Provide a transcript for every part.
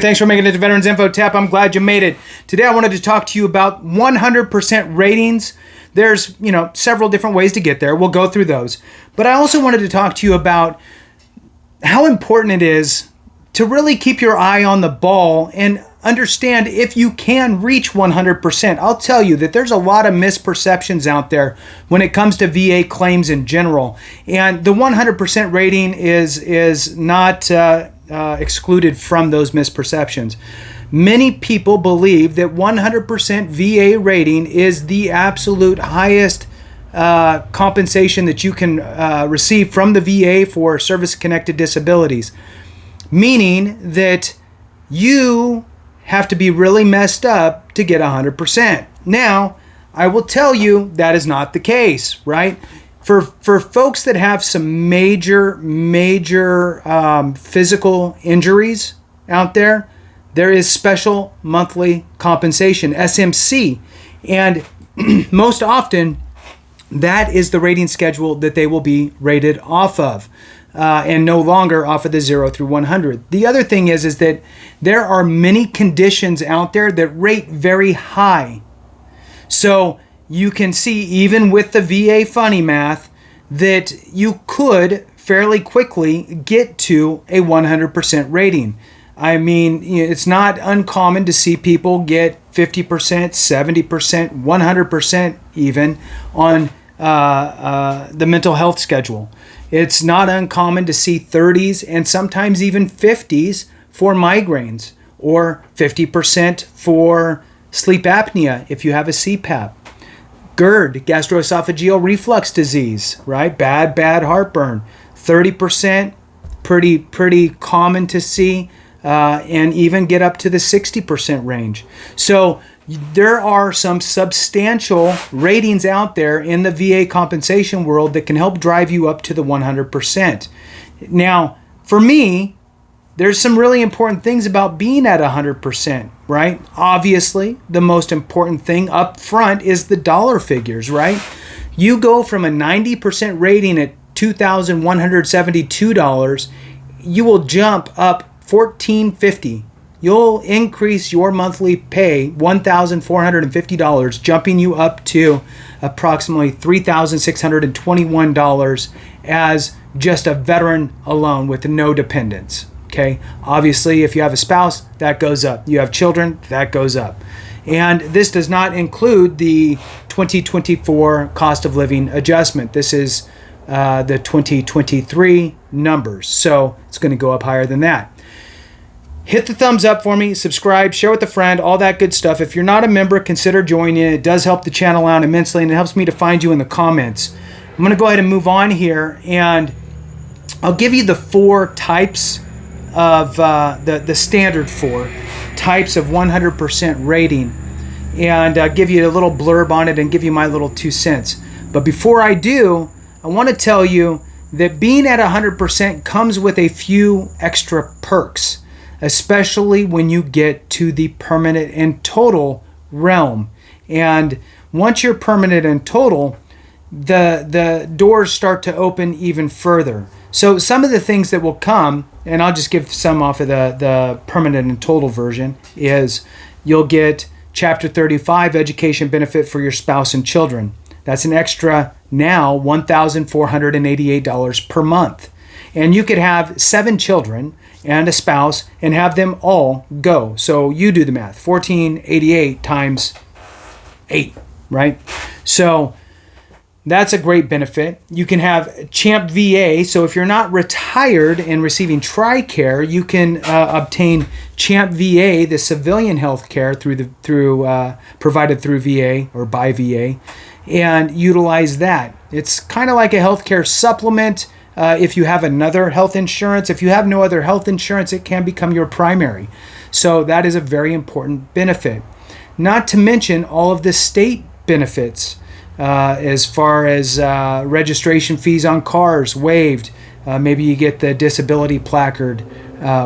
Thanks for making it to Veterans Info Tap. I'm glad you made it. Today I wanted to talk to you about 100% ratings. There's, several different ways to get there. We'll go through those. But I also wanted to talk to you about how important it is to really keep your eye on the ball and understand if you can reach 100%. I'll tell you that there's a lot of misperceptions out there when it comes to VA claims in general. And the 100% rating is not excluded from those misperceptions. Many people believe that 100% VA rating is the absolute highest compensation that you can receive from the VA for service-connected disabilities, meaning that you have to be really messed up to get 100%. Now, I will tell you that is not the case, right? For folks that have some major physical injuries out there, there is special monthly compensation, SMC. And most often, that is the rating schedule that they will be rated off of. And no longer off of the 0 through 100. The other thing is that there are many conditions out there that rate very high. So you can see, even with the VA funny math, that you could fairly quickly get to a 100% rating. I mean, it's not uncommon to see people get 50%, 70%, 100% even on the mental health schedule. It's not uncommon to see 30s and sometimes even 50s for migraines, or 50% for sleep apnea if you have a CPAP. GERD, gastroesophageal reflux disease, right? Bad heartburn. 30%, pretty common to see, and even get up to the 60% range. So there are some substantial ratings out there in the VA compensation world that can help drive you up to the 100%. Now, for me, there's some really important things about being at 100%, right? Obviously, the most important thing up front is the dollar figures, right? You go from a 90% rating at $2,172, you will jump up $1,450. You'll increase your monthly pay $1,450, jumping you up to approximately $3,621 as just a veteran alone with no dependents. Okay. Obviously, if you have a spouse, that goes up. You have children, that goes up. And this does not include the 2024 cost of living adjustment. This is the 2023 numbers. So it's going to go up higher than that. Hit the thumbs up for me, subscribe, share with a friend, all that good stuff. If you're not a member, consider joining. It does help the channel out immensely, and it helps me to find you in the comments. I'm going to go ahead and move on here, and I'll give you the four types of, the standard four types of 100% rating, and give you a little blurb on it and give you my little 2 cents. But before I do, I want to tell you that being at 100% comes with a few extra perks, especially when you get to the permanent and total realm. And once you're permanent and total, the doors start to open even further. So some of the things that will come, and I'll just give some off of the permanent and total version, is you'll get Chapter 35 education benefit for your spouse and children. That's an extra now $1,488 per month. And you could have 7 children and a spouse and have them all go. So you do the math. 1488 times 8, right? So that's a great benefit. You can have Champ VA. So if you're not retired and receiving TRICARE, you can obtain Champ VA, the civilian health care provided through VA or by VA, and utilize that. It's kind of like a healthcare supplement. If you have another health insurance, if you have no other health insurance, it can become your primary. So that is a very important benefit. Not to mention all of the state benefits, as far as registration fees on cars waived. Maybe you get the disability placard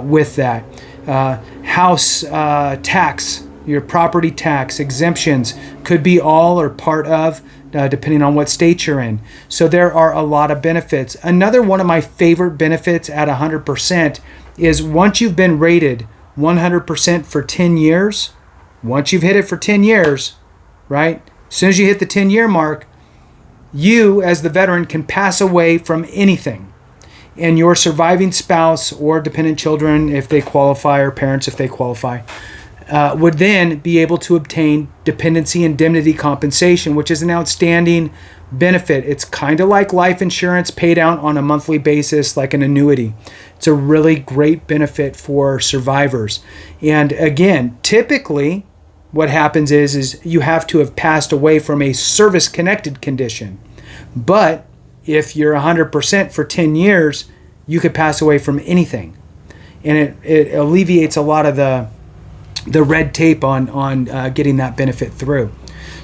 with that. House tax, your property tax exemptions could be all or part of, depending on what state you're in. So there are a lot of benefits. Another one of my favorite benefits at 100% is once you've been rated 100% for 10 years, once you've hit it for 10 years, right? As soon as you hit the 10-year mark, you as the veteran can pass away from anything. And your surviving spouse or dependent children, if they qualify, or parents, if they qualify, would then be able to obtain dependency indemnity compensation, which is an outstanding benefit. It's kind of like life insurance paid out on a monthly basis, like an annuity. It's a really great benefit for survivors. And again, typically what happens is you have to have passed away from a service-connected condition. But if you're 100% for 10 years, you could pass away from anything. And it alleviates a lot of the red tape on getting that benefit through.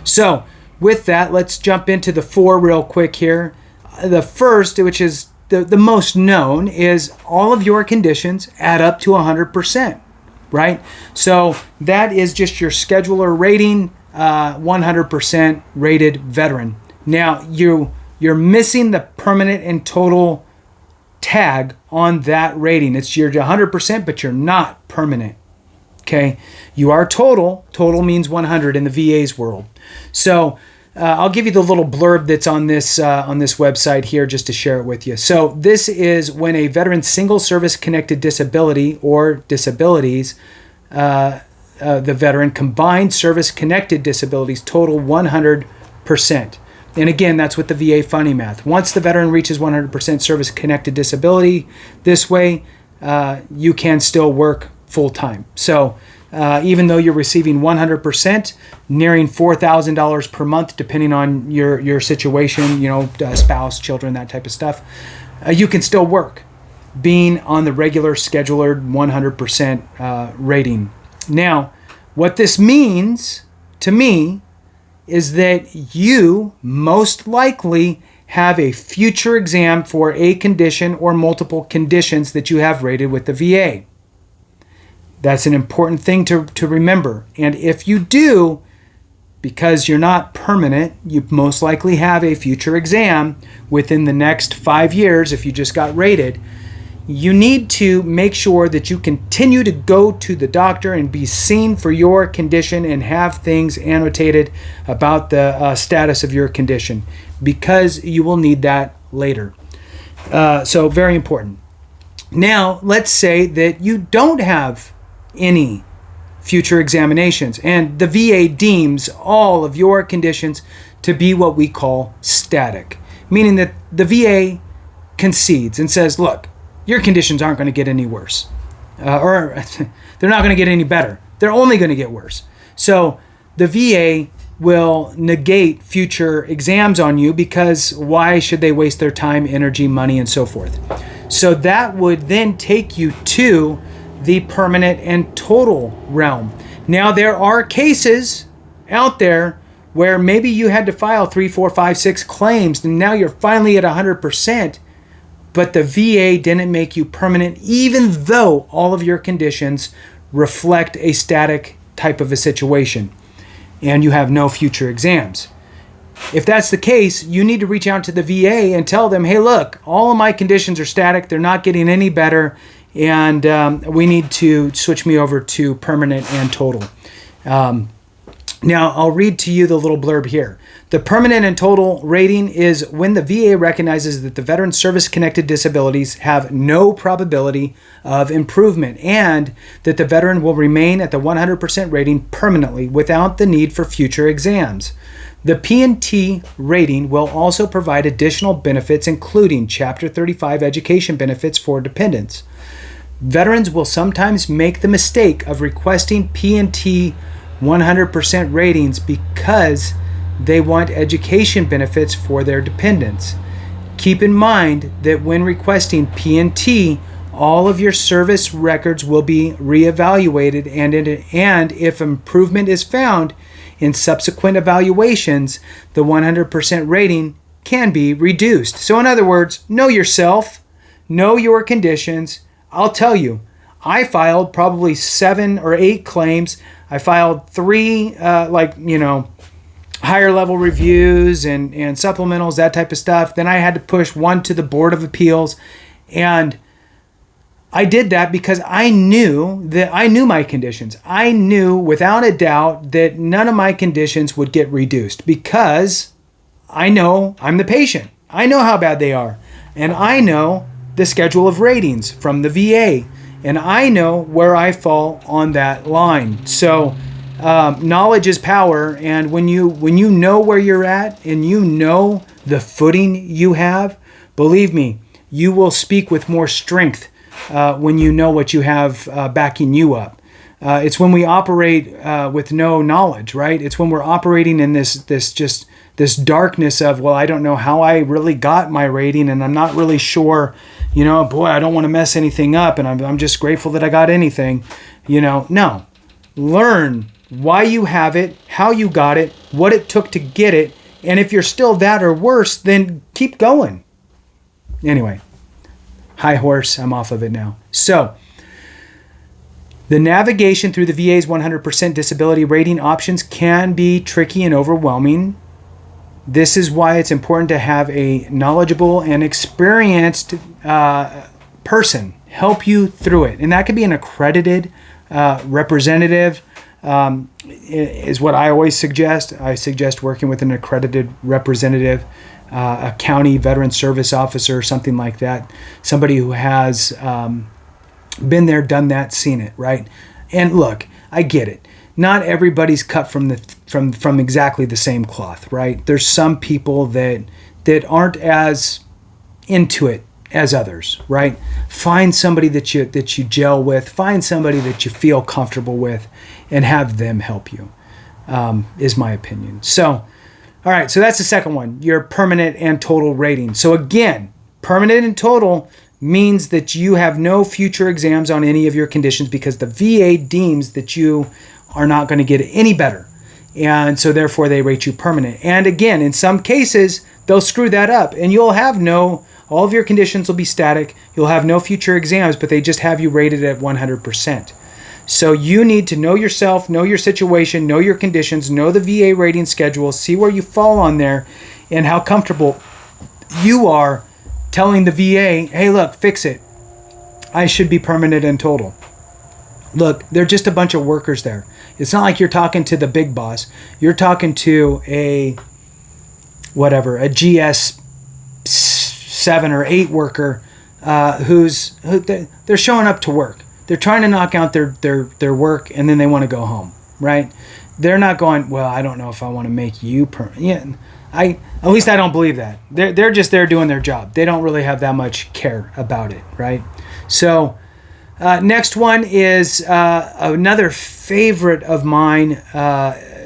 So with that, let's jump into the 4 real quick here. The first, which is the most known, is all of your conditions add up to 100%, right? So that is just your scheduler rating, 100% rated veteran. Now, you're missing the permanent and total tag on that rating. It's your 100%, but you're not permanent. Okay, you are total. Total means 100 in the VA's world. So I'll give you the little blurb that's on this website here just to share it with you. So this is when a veteran's single service connected disability or disabilities, the veteran combined service connected disabilities total 100%. And again, that's with the VA funny math. Once the veteran reaches 100% service connected disability, this way you can still work full time. So even though you're receiving 100%, nearing $4,000 per month, depending on your situation, spouse, children, that type of stuff, you can still work, being on the regular scheduler 100% rating. Now, what this means to me is that you most likely have a future exam for a condition or multiple conditions that you have rated with the VA. That's an important thing to remember. And if you do, because you're not permanent, you most likely have a future exam within the next 5 years if you just got rated. You need to make sure that you continue to go to the doctor and be seen for your condition and have things annotated about the status of your condition, because you will need that later. So very important. Now, let's say that you don't have any future examinations and the VA deems all of your conditions to be what we call static, meaning that the VA concedes and says, look, your conditions aren't going to get any worse, or they're not going to get any better. They're only going to get worse. So the VA will negate future exams on you, because why should they waste their time, energy, money, and so forth? So that would then take you to the permanent and total realm. Now, there are cases out there where maybe you had to file 3, 4, 5, 6 claims, and now you're finally at 100%, but the VA didn't make you permanent, even though all of your conditions reflect a static type of a situation, and you have no future exams. If that's the case, you need to reach out to the VA and tell them, hey, look, all of my conditions are static. They're not getting any better, and we need to switch me over to permanent and total. Now, I'll read to you the little blurb here. The permanent and total rating is when the VA recognizes that the veteran's service-connected disabilities have no probability of improvement, and that the veteran will remain at the 100% rating permanently without the need for future exams. The P&T rating will also provide additional benefits, including Chapter 35 education benefits for dependents. Veterans will sometimes make the mistake of requesting P&T 100% ratings because they want education benefits for their dependents. Keep in mind that when requesting P&T, all of your service records will be reevaluated, and if improvement is found in subsequent evaluations, the 100% rating can be reduced. So in other words, know yourself, know your conditions. I'll tell you, I filed probably 7 or 8 claims. I filed 3, higher level reviews and supplementals, that type of stuff. Then I had to push 1 to the Board of Appeals. And I did that because I knew my conditions. I knew without a doubt that none of my conditions would get reduced because I know I'm the patient. I know how bad they are. And I know the schedule of ratings from the VA. And I know where I fall on that line. So knowledge is power. And when you know where you're at and you know the footing you have, believe me, you will speak with more strength when you know what you have backing you up. It's when we operate with no knowledge, right? It's when we're operating in this darkness of, well, I don't know how I really got my rating, and I'm not really sure, boy, I don't want to mess anything up, and I'm just grateful that I got anything, No, learn why you have it, how you got it, what it took to get it, and if you're still that or worse, then keep going. Anyway. High horse, I'm off of it now. So, the navigation through the VA's 100% disability rating options can be tricky and overwhelming. This is why it's important to have a knowledgeable and experienced person help you through it. And that could be an accredited representative, is what I always suggest. I suggest working with an accredited representative, a county veteran service officer, something like that. Somebody who has been there, done that, seen it, right? And look, I get it. Not everybody's cut from exactly the same cloth, right? There's some people that aren't as into it as others, right? Find somebody that you gel with, find somebody that you feel comfortable with, and have them help you, is my opinion. So, all right, so that's the second one, your permanent and total rating. So again, permanent and total means that you have no future exams on any of your conditions because the VA deems that you are not going to get any better. And so therefore they rate you permanent. And again, in some cases, they'll screw that up and you'll have all of your conditions will be static. You'll have no future exams, but they just have you rated at 100%. So you need to know yourself, know your situation, know your conditions, know the VA rating schedule, see where you fall on there and how comfortable you are telling the VA, hey, look, fix it. I should be permanent and total. Look, they're just a bunch of workers there. It's not like you're talking to the big boss. You're talking to a GS 7 or 8 worker they're showing up to work. They're trying to knock out their work and then they want to go home, right? They're not going, well, I don't know if I want to make you permanent. Yeah, at least I don't believe that. They're just there doing their job. They don't really have that much care about it, right? So next one is another favorite of mine,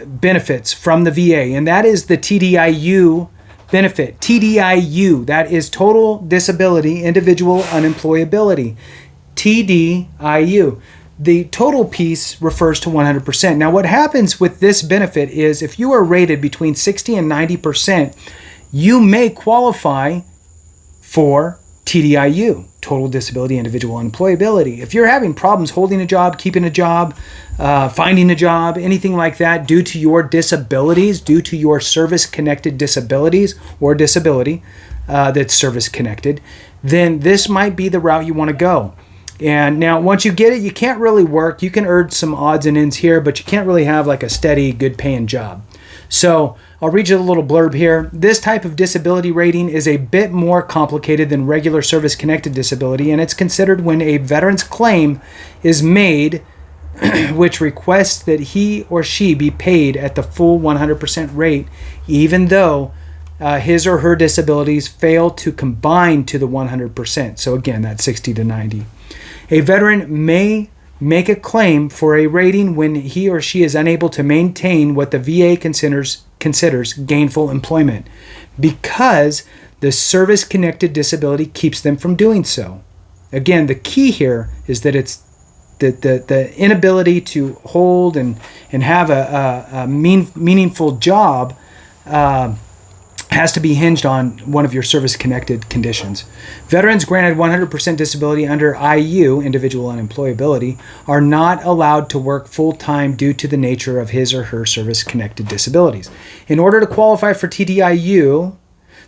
benefits from the VA, and that is the TDIU benefit. TDIU, that is Total Disability Individual Unemployability. TDIU. The total piece refers to 100%. Now, what happens with this benefit is if you are rated between 60 and 90%, you may qualify for TDIU, Total Disability Individual Unemployability. If you're having problems holding a job, keeping a job, finding a job, anything like that due to your disabilities, due to your service-connected disabilities or disability that's service-connected, then this might be the route you want to go. And now once you get it, you can't really work. You can earn some odds and ends here, but you can't really have like a steady, good paying job. So I'll read you a little blurb here. This type of disability rating is a bit more complicated than regular service-connected disability, and it's considered when a veteran's claim is made which requests that he or she be paid at the full 100% rate, even though his or her disabilities fail to combine to the 100%. So again, that's 60 to 90. A veteran may make a claim for a rating when he or she is unable to maintain what the VA considers gainful employment because the service-connected disability keeps them from doing so. Again, the key here is that it's the inability to hold and have a meaningful job has to be hinged on one of your service-connected conditions. Veterans granted 100% disability under IU, individual unemployability, are not allowed to work full-time due to the nature of his or her service-connected disabilities. In order to qualify for TDIU,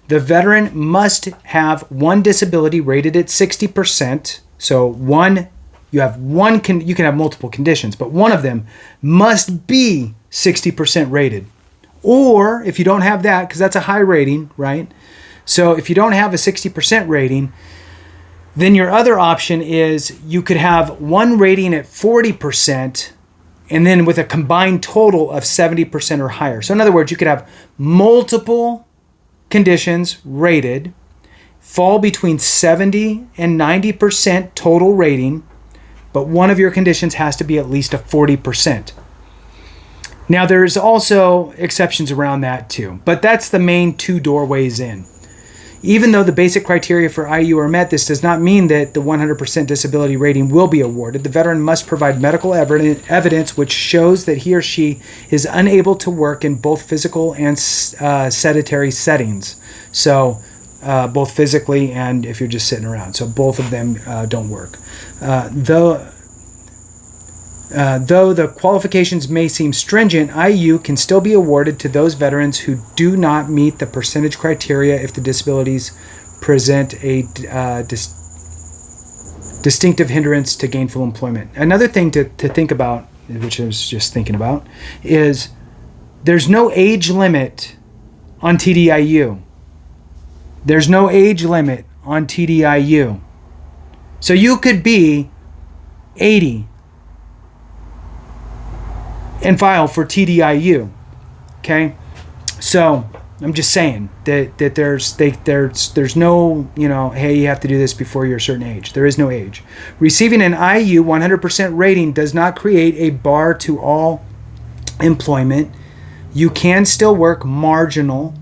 the veteran must have one disability rated at 60%, So you can have multiple conditions, but one of them must be 60% rated. Or if you don't have that, because that's a high rating, right? So if you don't have a 60% rating, then your other option is you could have one rating at 40% and then with a combined total of 70% or higher. So in other words, you could have multiple conditions rated, fall between 70 and 90% total rating, but one of your conditions has to be at least a 40%. Now, there's also exceptions around that too, but that's the main two doorways in. Even though the basic criteria for IU are met, this does not mean that the 100% disability rating will be awarded. The veteran must provide medical evidence which shows that he or she is unable to work in both physical and sedentary settings. So both physically and if you're just sitting around. So both of them don't work. Though the qualifications may seem stringent, IU can still be awarded to those veterans who do not meet the percentage criteria if the disabilities present a distinctive hindrance to gainful employment. Another thing to think about, which I was just thinking about, is there's no age limit on TDIU. There's no age limit on TDIU. So you could be 80 and file for TDIU. Okay, so I'm just saying that there's no, hey, you have to do this before you're a certain age. There is no age. Receiving an IU 100% rating does not create a bar to all employment. You can still work marginal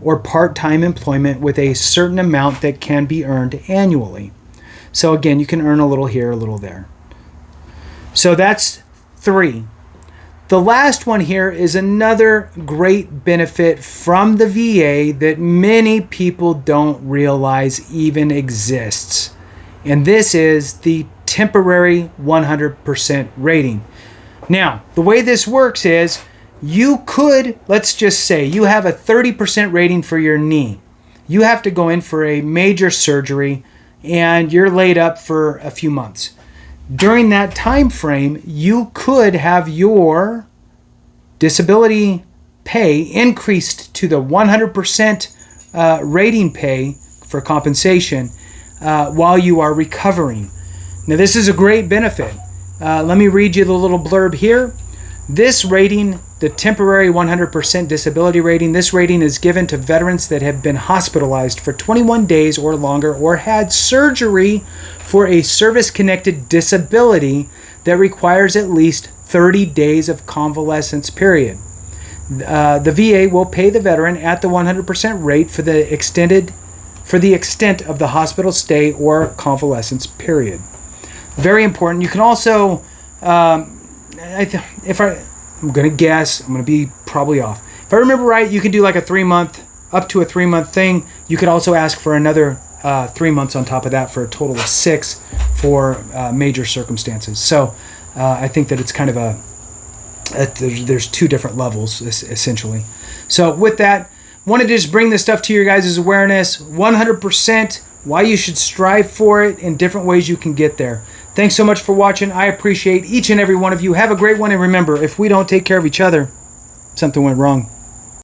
or part-time employment with a certain amount that can be earned annually. So again, you can earn a little here, a little there. So that's 3. The last one here is another great benefit from the VA that many people don't realize even exists. And this is the temporary 100% rating. Now, the way this works is you could, let's just say you have a 30% rating for your knee. You have to go in for a major surgery and you're laid up for a few months. During that time frame, you could have your disability pay increased to the 100% rating pay for compensation while you are recovering. Now, this is a great benefit. Let me read you the little blurb here. This rating, the temporary 100% disability rating, this rating is given to veterans that have been hospitalized for 21 days or longer or had surgery for a service-connected disability that requires at least 30 days of convalescence period. The VA will pay the veteran at the 100% rate for the extent of the hospital stay or convalescence period. Very important. You can also, I'm going to guess, I'm going to be probably off. If I remember right, you can do like up to a 3-month thing. You could also ask for another 3 months on top of that for a total of 6 for major circumstances. So I think that it's kind of there's 2 different levels essentially. So with that, wanted to just bring this stuff to your guys' awareness. 100%, why you should strive for it, and different ways you can get there. Thanks so much for watching. I appreciate each and every one of you. Have a great one, and remember, if we don't take care of each other, something went wrong.